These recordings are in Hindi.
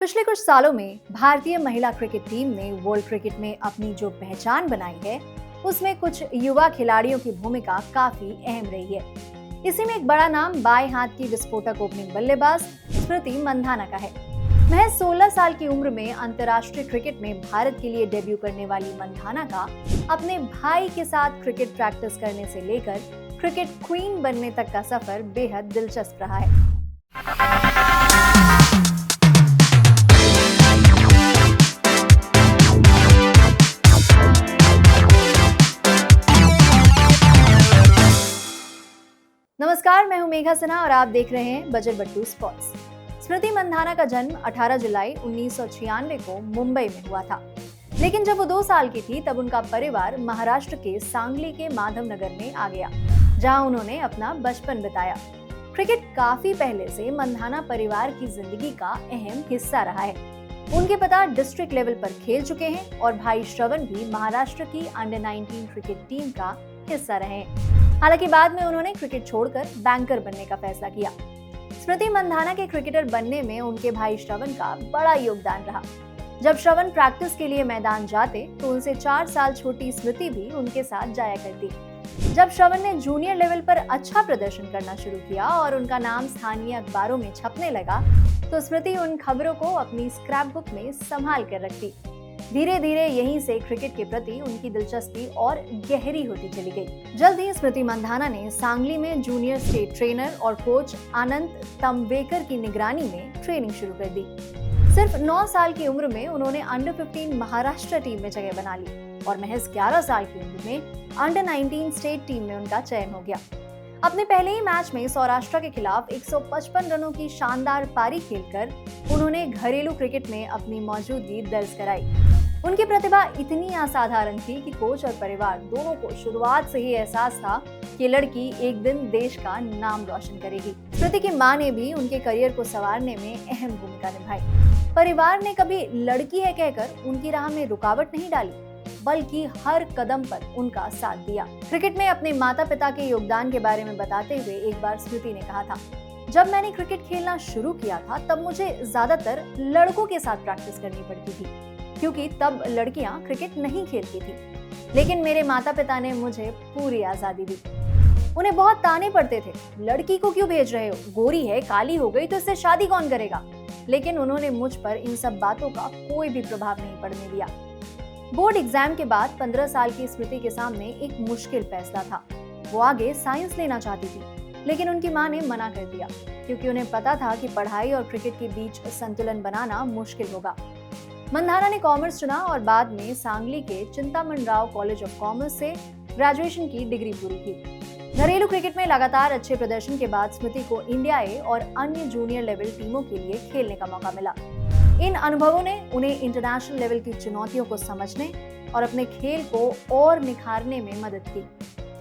पिछले कुछ सालों में भारतीय महिला क्रिकेट टीम ने वर्ल्ड क्रिकेट में अपनी जो पहचान बनाई है, उसमें कुछ युवा खिलाड़ियों की भूमिका काफी अहम रही है। इसी में एक बड़ा नाम बाएं हाथ की विस्फोटक ओपनिंग बल्लेबाज स्मृति मंधाना का है। महज 16 साल की उम्र में अंतर्राष्ट्रीय क्रिकेट में भारत के लिए डेब्यू करने वाली मंधाना का अपने भाई के साथ क्रिकेट प्रैक्टिस करने से लेकर क्रिकेट क्वीन बनने तक का सफर बेहद दिलचस्प रहा है। नमस्कार, मैं हूं मेघा सिन्हा और आप देख रहे हैं बजट बट्टू स्पोर्ट्स। स्मृति मंधाना का जन्म 18 जुलाई 1996 को मुंबई में हुआ था, लेकिन जब वो 2 साल की थी तब उनका परिवार महाराष्ट्र के सांगली के माधव नगर में आ गया, जहां उन्होंने अपना बचपन बिताया। क्रिकेट काफी पहले से मंधाना परिवार की जिंदगी का अहम हिस्सा रहा है। उनके पिता डिस्ट्रिक्ट लेवल पर खेल चुके हैं और भाई श्रवण भी महाराष्ट्र की अंडर 19 क्रिकेट टीम का हिस्सा रहे हैं। हालांकि बाद में उन्होंने क्रिकेट छोड़कर बैंकर बनने का फैसला किया। स्मृति मंधाना के क्रिकेटर बनने में उनके भाई श्रवण का बड़ा योगदान रहा। जब श्रवण प्रैक्टिस के लिए मैदान जाते तो उनसे 4 साल छोटी स्मृति भी उनके साथ जाया करती। जब श्रवण ने जूनियर लेवल पर अच्छा प्रदर्शन करना शुरू किया और उनका नाम स्थानीय अखबारों में छपने लगा, तो स्मृति उन खबरों को अपनी स्क्रैप बुक में संभाल कर रखती। धीरे धीरे यहीं से क्रिकेट के प्रति उनकी दिलचस्पी और गहरी होती चली गई। जल्द ही स्मृति मंधाना ने सांगली में जूनियर स्टेट ट्रेनर और कोच अनंत तमवेकर की निगरानी में ट्रेनिंग शुरू कर दी। सिर्फ 9 साल की उम्र में उन्होंने अंडर 15 महाराष्ट्र टीम में जगह बना ली और महज 11 साल की उम्र में अंडर 19 स्टेट टीम में उनका चयन हो गया। अपने पहले ही मैच में सौराष्ट्र के खिलाफ 155 रनों की शानदार पारी खेलकर उन्होंने घरेलू क्रिकेट में अपनी मौजूदगी दर्ज कराई। उनकी प्रतिभा इतनी असाधारण थी कि कोच और परिवार दोनों को शुरुआत से ही एहसास था कि लड़की एक दिन देश का नाम रोशन करेगी। स्मृति की मां ने भी उनके करियर को संवारने में अहम भूमिका निभाई। परिवार ने कभी लड़की है कहकर उनकी राह में रुकावट नहीं डाली, बल्कि हर कदम पर उनका साथ दिया। क्रिकेट में अपने माता पिता के योगदान के बारे में बताते हुए एक बार स्मृति ने कहा था, जब मैंने क्रिकेट खेलना शुरू किया था तब मुझे ज्यादातर लड़कों के साथ प्रैक्टिस करनी पड़ती थी, क्योंकि तब लड़कियां क्रिकेट नहीं खेलती थी। लेकिन मेरे माता पिता ने मुझे पूरी आजादी दी। उन्हें बहुत ताने पड़ते थे, लड़की को क्यों भेज रहे हो, गोरी है, काली हो गई तो इससे शादी कौन करेगा। लेकिन उन्होंने मुझ पर इन सब बातों का कोई भी प्रभाव नहीं पड़ने दिया। बोर्ड एग्जाम के बाद 15 साल की स्मृति के सामने एक मुश्किल फैसला था। वो आगे साइंस लेना चाहती थी, लेकिन उनकी मां ने मना कर दिया, क्योंकि उन्हें पता था कि पढ़ाई और क्रिकेट के बीच संतुलन बनाना मुश्किल होगा। मंधाना ने कॉमर्स चुना और बाद में सांगली के Chintaman Rao college of commerce से ग्रेजुएशन की डिग्री पूरी की। घरेलू क्रिकेट में लगातार अच्छे प्रदर्शन के बाद स्मृति को इंडिया ए और अन्य जूनियर लेवल टीमों के लिए खेलने का मौका मिला। इन अनुभवों ने उन्हें इंटरनेशनल लेवल की चुनौतियों को समझने और अपने खेल को और निखारने में मदद की।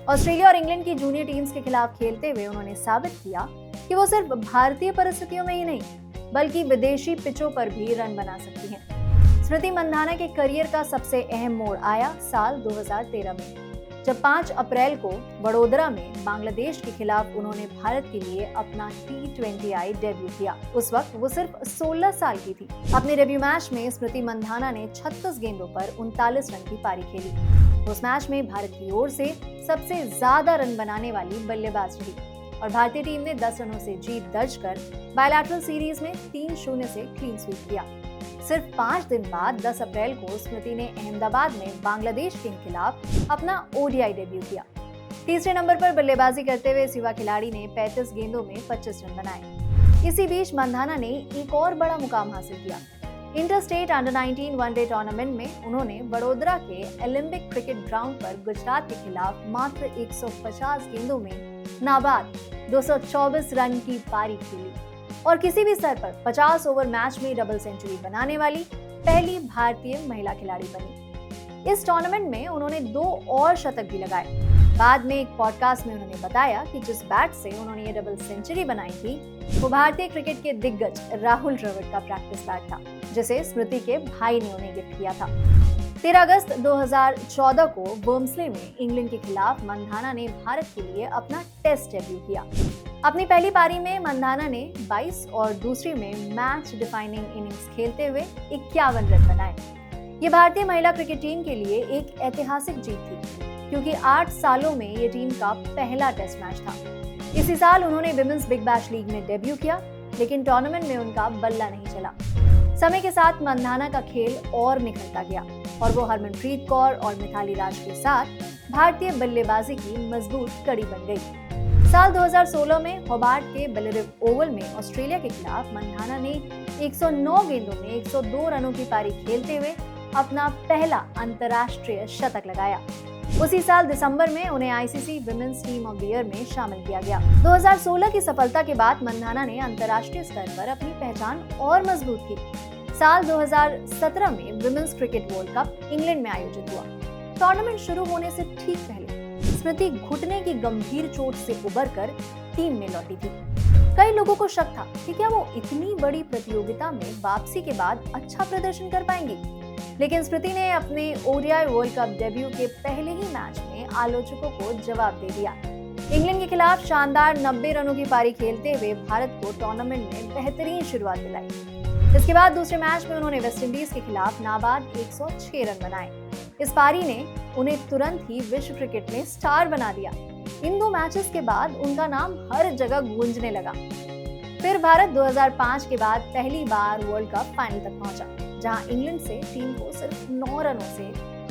ऑस्ट्रेलिया और इंग्लैंड की जूनियर टीम्स के खिलाफ खेलते हुए उन्होंने साबित किया कि वो सिर्फ भारतीय परिस्थितियों में ही नहीं, बल्कि विदेशी पिचों पर भी रन बना सकती हैं। स्मृति मंधाना के करियर का सबसे अहम मोड़ आया साल 2013 में, जब 5 अप्रैल को वडोदरा में बांग्लादेश के खिलाफ उन्होंने भारत के लिए अपना T20I डेब्यू किया। उस वक्त वो सिर्फ 16 साल की थी। अपने डेब्यू मैच में स्मृति मंधाना ने 36 गेंदों पर 39 रन की पारी खेली। उस मैच में भारत की ओर से सबसे ज्यादा रन बनाने वाली बल्लेबाज रही और भारतीय टीम ने 10 रनों से जीत दर्ज कर बायलैटरल सीरीज में 3-0 से क्लीन स्वीप किया। सिर्फ 5 दिन बाद 10 अप्रैल को स्मृति ने अहमदाबाद में बांग्लादेश के खिलाफ अपना ODI डेब्यू किया। तीसरे नंबर पर बल्लेबाजी करते हुए युवा खिलाड़ी ने 35 गेंदों में 25 रन बनाए। इसी बीच मंधाना ने एक और बड़ा मुकाम हासिल किया। Inter state under 19 one day tournament में उन्होंने वडोदरा के ओलंपिक क्रिकेट ग्राउंड पर गुजरात के खिलाफ मात्र 150 गेंदों में नाबाद 224 रन की पारी खेली और किसी भी स्तर पर 50 ओवर मैच में डबल सेंचुरी बनाने वाली पहली भारतीय महिला खिलाड़ी बनी। इस टूर्नामेंट में उन्होंने 2 और शतक भी लगाए। बाद में एक पॉडकास्ट में उन्होंने बताया कि जिस बैट से उन्होंने ये डबल सेंचुरी बनाई थी वो भारतीय क्रिकेट के दिग्गज राहुल द्रविड़ का प्रैक्टिस बैट था, जिसे स्मृति के भाई ने उन्हें गिफ्ट किया था। 13 अगस्त 2014 को वर्म्सले में इंग्लैंड के खिलाफ मंधाना ने भारत के लिए अपना टेस्ट डेब्यू किया। अपनी पहली पारी में मंधाना ने 22 और दूसरी में मैच डिफाइनिंग इनिंग्स खेलते हुए 51 रन बनाए। ये भारतीय महिला क्रिकेट टीम के लिए एक ऐतिहासिक जीत थी, क्योंकि 8 सालों में ये टीम का पहला टेस्ट मैच था। इसी साल उन्होंने विमेंस बिग बैश लीग में डेब्यू किया, लेकिन टूर्नामेंट में उनका बल्ला नहीं चला। समय के साथ मंधाना का खेल और निखरता गया और वो हरमनप्रीत कौर और मिताली राज के साथ भारतीय बल्लेबाजी की मजबूत कड़ी बन गई। साल 2016 में होबार्ट के बेलेरिव ओवल में ऑस्ट्रेलिया के खिलाफ मंधाना ने 109 गेंदों में 102 रनों की पारी खेलते हुए अपना पहला अंतर्राष्ट्रीय शतक लगाया। उसी साल दिसंबर में उन्हें ICC women's team of the year में शामिल किया गया। 2016 की सफलता के बाद मंधाना ने अंतर्राष्ट्रीय स्तर पर अपनी पहचान और मजबूत की। साल 2017 में women's cricket world cup England में आयोजित हुआ। टूर्नामेंट शुरू होने से ठीक पहले स्मृति घुटने की गंभीर चोट से उबरकर टीम में लौटी थी। कई लोगों को शक था कि क्या वो इतनी बड़ी प्रतियोगिता में वापसी के बाद अच्छा प्रदर्शन कर पाएंगी, लेकिन स्मृति ने अपने ओडीआई वर्ल्ड कप डेब्यू के पहले ही मैच में आलोचकों को जवाब दे दिया। इंग्लैंड के खिलाफ शानदार 90 रनों की पारी खेलते हुए भारत को टूर्नामेंट में बेहतरीन शुरुआत दिलाई। इसके बाद दूसरे मैच में उन्होंने वेस्टइंडीज के खिलाफ नाबाद 106 रन बनाए। इस पारी ने उन्हें तुरंत ही विश्व क्रिकेट में स्टार बना दिया। इन 2 मैचेस के बाद उनका नाम हर जगह गूंजने लगा। फिर भारत 2005 के बाद पहली बार वर्ल्ड कप फाइनल तक पहुंचा, जहां इंग्लैंड से टीम को सिर्फ 9 रनों से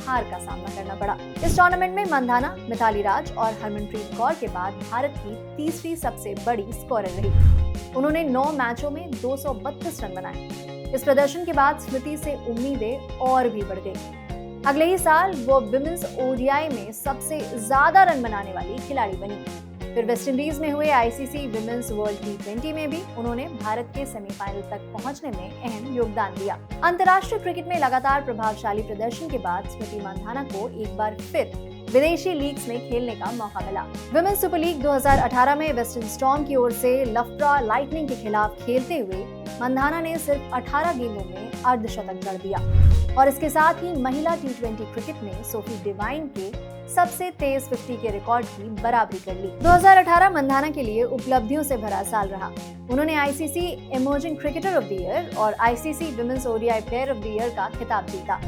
हार का सामना करना पड़ा। इस टूर्नामेंट में मंधाना, मिताली राज और हरमनप्रीत कौर के बाद भारत की तीसरी सबसे बड़ी स्कोरर रही। उन्होंने 9 मैचों में 232 रन बनाए। इस प्रदर्शन के बाद स्मृति से उम्मीदें और भी बढ़ गई। अगले ही साल वो विमेंस ओडीआई में सबसे ज्यादा रन बनाने वाली खिलाड़ी बनी। फिर वेस्टइंडीज में हुए आईसीसी विमेंस वर्ल्ड T20 में भी उन्होंने भारत के सेमीफाइनल तक पहुंचने में अहम योगदान दिया। अंतर्राष्ट्रीय क्रिकेट में लगातार प्रभावशाली प्रदर्शन के बाद स्मृति मंधाना को एक बार फिर विदेशी लीग्स में खेलने का मौका मिला। विमेंस सुपर लीग 2018 में वेस्टर्न स्टॉर्म की ओर से लफ्ट्रा लाइटनिंग के खिलाफ खेलते हुए मंधाना ने सिर्फ 18 गेंदों में अर्धशतक जड़ दिया और इसके साथ ही महिला T20 क्रिकेट में सोफी डिवाइन के सबसे तेज 50 के रिकॉर्ड की बराबरी कर ली। 2018 मंधाना के लिए उपलब्धियों से भरा साल रहा। उन्होंने ICC emerging cricketer of the year और ICC women's ODI player of the year का खिताब जीता।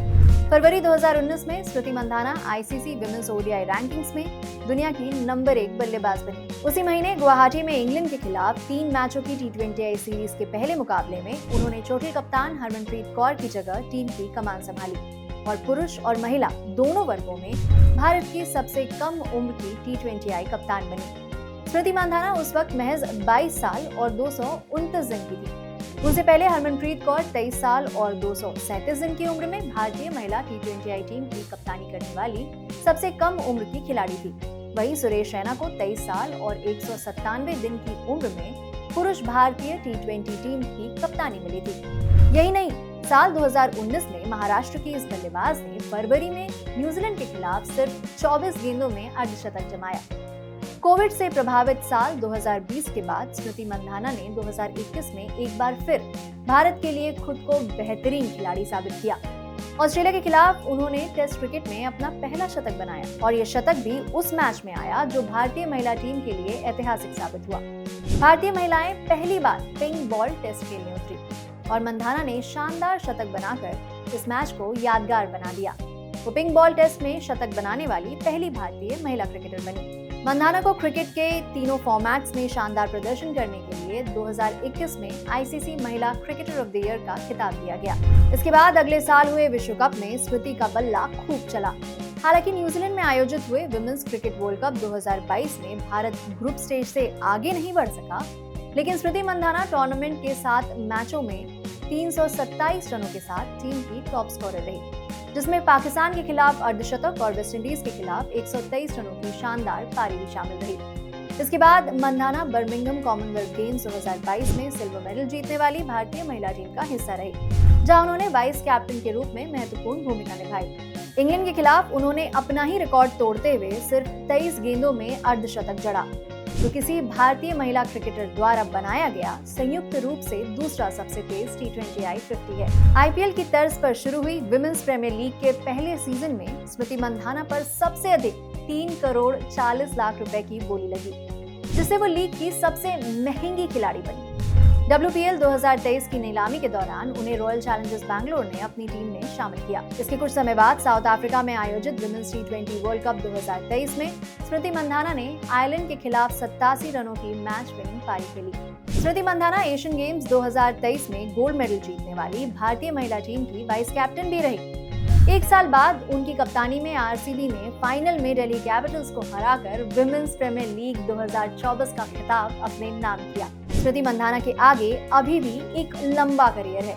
फरवरी 2019 में Smriti Mandhana ICC women's ODI rankings में दुनिया की नंबर 1 बल्लेबाज बनी। उसी महीने गुवाहाटी में इंग्लैंड के खिलाफ 3 मैचों की T20I सीरीज के पहले मुकाबले में उन्होंने चोटिल कप्तान हरमनप्रीत कौर की जगह टीम की कमान संभाली और पुरुष और महिला दोनों वर्गों में भारत की सबसे कम उम्र की T20I कप्तान बनी। स्मृति मंधाना उस वक्त महज 22 साल और 229 दिन की थी। उनसे पहले हरमनप्रीत कौर 23 साल और 237 दिन की उम्र में भारतीय महिला T20I टीम की कप्तानी करने वाली सबसे कम उम्र की खिलाड़ी थी। वहीं सुरेश रैना को 23 साल और 197 दिन की उम्र में पुरुष भारतीय T20 टीम की कप्तानी मिली थी। यही नहीं, साल 2019 में महाराष्ट्र की इस बल्लेबाज ने फरवरी में न्यूजीलैंड के खिलाफ सिर्फ 24 गेंदों में अर्धशतक जमाया। कोविड से प्रभावित साल 2020 के बाद स्मृति मंधाना ने 2021 में एक बार फिर भारत के लिए खुद को बेहतरीन खिलाड़ी साबित किया। ऑस्ट्रेलिया के खिलाफ उन्होंने टेस्ट क्रिकेट में अपना पहला शतक बनाया और ये शतक भी उस मैच में आया जो भारतीय महिला टीम के लिए ऐतिहासिक साबित हुआ। भारतीय महिलाएं पहली बार पिंक बॉल टेस्ट खेलने उतरी और मंधाना ने शानदार शतक बनाकर इस मैच को यादगार बना दिया। वो पिंक बॉल टेस्ट में शतक बनाने वाली पहली भारतीय महिला क्रिकेटर बनी। मंधाना को क्रिकेट के तीनों फॉर्मेट्स में शानदार प्रदर्शन करने के लिए 2021 में आईसीसी महिला क्रिकेटर ऑफ द ईयर का खिताब दिया गया। इसके बाद अगले साल हुए विश्व कप में स्मृति का बल्ला खूब चला। हालांकि न्यूजीलैंड में आयोजित हुए विमेंस क्रिकेट वर्ल्ड कप 2022 में भारत ग्रुप स्टेज से आगे नहीं बढ़ सका, लेकिन स्मृति मंधाना टूर्नामेंट के 7 मैचों में 327 रनों के साथ टीम की टॉप स्कोरर रही, जिसमें पाकिस्तान के खिलाफ अर्धशतक और वेस्टइंडीज के खिलाफ 123 रनों की शानदार पारी भी शामिल रही। इसके बाद मंधाना बर्मिंघम कॉमनवेल्थ गेम्स 2022 में सिल्वर मेडल जीतने वाली भारतीय महिला टीम का हिस्सा रही, जहां उन्होंने वाइस कैप्टन के रूप में महत्वपूर्ण भूमिका निभाई। इंग्लैंड के खिलाफ उन्होंने अपना ही रिकॉर्ड तोड़ते हुए सिर्फ 23 गेंदों में अर्धशतक जड़ा, जो किसी भारतीय महिला क्रिकेटर द्वारा बनाया गया संयुक्त रूप से दूसरा सबसे तेज T20I 50 है। आईपीएल की तर्ज पर शुरू हुई विमेंस प्रीमियर लीग के पहले सीजन में स्मृति मंधाना पर सबसे अधिक 3 करोड़ 40 लाख रुपए की बोली लगी। जिससे वो लीग की सबसे महंगी खिलाड़ी बनी। WPL 2023 की नीलामी के दौरान उन्हें रॉयल चैलेंजर्स बैंगलोर ने अपनी टीम में शामिल किया। इसके कुछ समय बाद साउथ अफ्रीका में आयोजित विमेंस T20 वर्ल्ड कप 2023 में स्मृति मंधाना ने आयरलैंड के खिलाफ 87 रनों की मैच विनिंग पारी खेली। स्मृति मंधाना एशियन गेम्स 2023 में गोल्ड मेडल जीतने वाली भारतीय महिला टीम की वाइस कैप्टन भी रही। एक साल बाद उनकी कप्तानी में RCB ने फाइनल में दिल्ली कैपिटल्स को हराकर विमेंस प्रीमियर लीग 2024 का खिताब अपने नाम किया। स्मृति मंधाना के आगे अभी भी एक लंबा करियर है,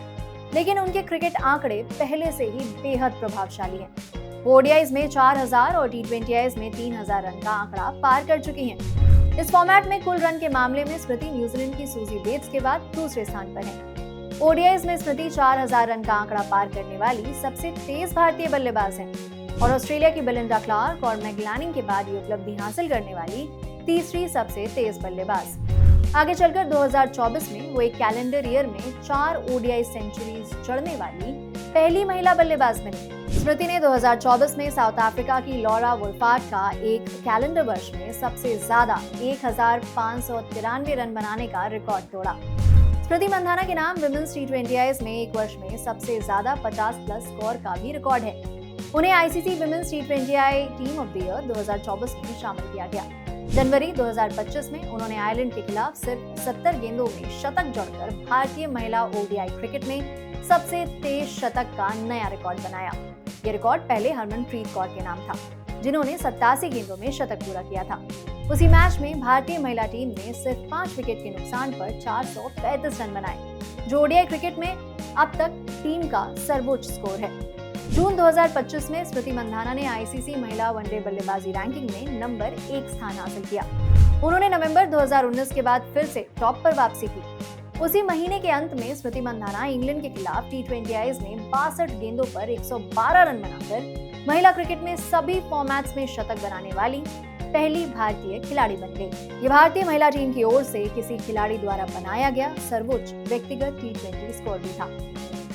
लेकिन उनके क्रिकेट आंकड़े पहले से ही बेहद प्रभावशाली हैं। वो ODIs में 4000 और T20Is में 3000 रन का आंकड़ा पार कर चुकी हैं। इस फॉर्मेट में कुल रन के मामले में स्मृति न्यूजीलैंड की सूजी बेट्स के बाद दूसरे स्थान पर हैं। ODIs में स्मृति 4000 रन का आंकड़ा पार करने वाली सबसे तेज भारतीय बल्लेबाज हैं और ऑस्ट्रेलिया की बेलिंडा क्लार्क और मैग लैनिंग के बाद ये उपलब्धि हासिल करने वाली तीसरी सबसे तेज बल्लेबाज। आगे चलकर 2024 में वो एक कैलेंडर ईयर में 4 ODI सेंचुरीज जड़ने वाली पहली महिला बल्लेबाज बनी। स्मृति ने 2024 में साउथ अफ्रीका की लॉरा वुल्फार्ड का एक कैलेंडर वर्ष में सबसे ज्यादा 1593 रन बनाने का रिकॉर्ड तोड़ा। स्मृति मंधाना के नाम विमेंस T20Is में एक वर्ष में सबसे ज्यादा 50+ स्कोर का भी रिकॉर्ड है। उन्हें ICC women's T20I team of the year 2024 में शामिल किया गया। जनवरी 2025 में उन्होंने आयरलैंड के खिलाफ सिर्फ 70 गेंदों में शतक जड़कर भारतीय महिला ODI क्रिकेट में सबसे तेज शतक का नया रिकॉर्ड बनाया। ये रिकॉर्ड पहले हरमनप्रीत कौर के नाम था, जिन्होंने 87 गेंदों में शतक पूरा किया था। उसी मैच में भारतीय महिला टीम ने सिर्फ 5 विकेट के नुकसान पर 435 रन बनाए, जो ODI क्रिकेट में अब तक टीम का सर्वोच्च स्कोर है। जून 2025 में स्मृति मंधाना ने ICC महिला वनडे बल्लेबाजी रैंकिंग में नंबर 1 स्थान हासिल किया। उन्होंने नवंबर 2019 के बाद फिर से टॉप पर वापसी की। उसी महीने के अंत में स्मृति मंधाना इंग्लैंड के खिलाफ T20Is में 62 गेंदों पर 112 रन बनाकर महिला क्रिकेट में सभी फॉर्मेट्स में शतक बनाने वाली पहली भारतीय खिलाड़ी बन गई। ये भारतीय महिला टीम की ओर से किसी खिलाड़ी द्वारा बनाया गया सर्वोच्च व्यक्तिगत T20 स्कोर भी था,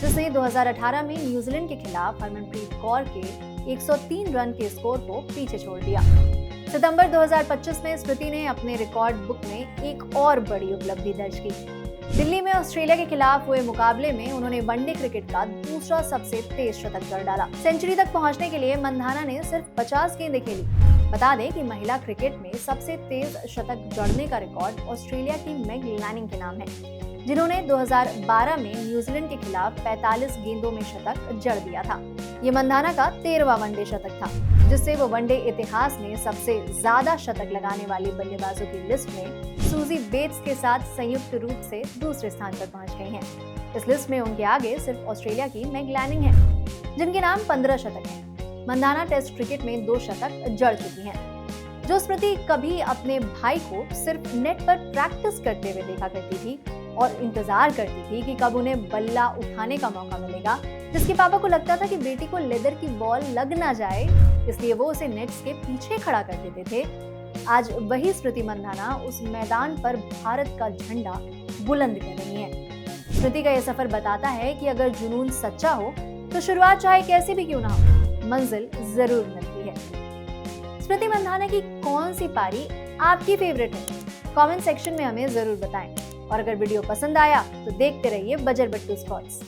जिसने 2018 में न्यूजीलैंड के खिलाफ हरमनप्रीत कौर के 103 रन के स्कोर को पीछे छोड़ दिया। सितंबर 2025 में स्मृति ने अपने रिकॉर्ड बुक में एक और बड़ी उपलब्धि दर्ज की। दिल्ली में ऑस्ट्रेलिया के खिलाफ हुए मुकाबले में उन्होंने वनडे क्रिकेट का दूसरा सबसे तेज शतक जड़ डाला। सेंचुरी तक पहुंचने के लिए मंधाना ने सिर्फ 50 गेंदें खेली। बता दें कि महिला क्रिकेट में सबसे तेज शतक जड़ने का रिकॉर्ड ऑस्ट्रेलिया की मैग लैनिंग के नाम है, जिन्होंने 2012 में न्यूजीलैंड के खिलाफ 45 गेंदों में शतक जड़ दिया था। ये मंधाना का 13वां वनडे शतक था, जिससे वो वनडे इतिहास में सबसे ज्यादा शतक लगाने वाली बल्लेबाजों की लिस्ट में सूजी बेट्स के साथ संयुक्त रूप से दूसरे स्थान पर पहुंच गई हैं। इस लिस्ट में उनके आगे सिर्फ ऑस्ट्रेलिया की मैग लैनिंग है, जिनके नाम 15 शतक हैं। मंधाना टेस्ट क्रिकेट में 2 शतक जड़ चुकी हैं। जो स्मृति कभी अपने भाई को सिर्फ नेट पर प्रैक्टिस करते हुए देखा करती थी और इंतजार करती थी कि कब उन्हें बल्ला उठाने का मौका मिलेगा, जिसके पापा को लगता था कि बेटी को लेदर की बॉल लग ना जाए, इसलिए वो उसे नेट्स के पीछे खड़ा कर देते थे। आज वही स्मृति मंधाना उस मैदान पर भारत का झंडा बुलंद कर रही है। स्मृति का यह सफर बताता है कि अगर जुनून सच्चा हो तो शुरुआत चाहे कैसी भी क्यों ना हो, मंजिल जरूर मिलती है। स्मृति मंधाना की कौन सी पारी आपकी फेवरेट है? कमेंट सेक्शन में हमें जरूर बताएं। और अगर वीडियो पसंद आया तो देखते रहिए बजर बट्टू स्पॉट्स।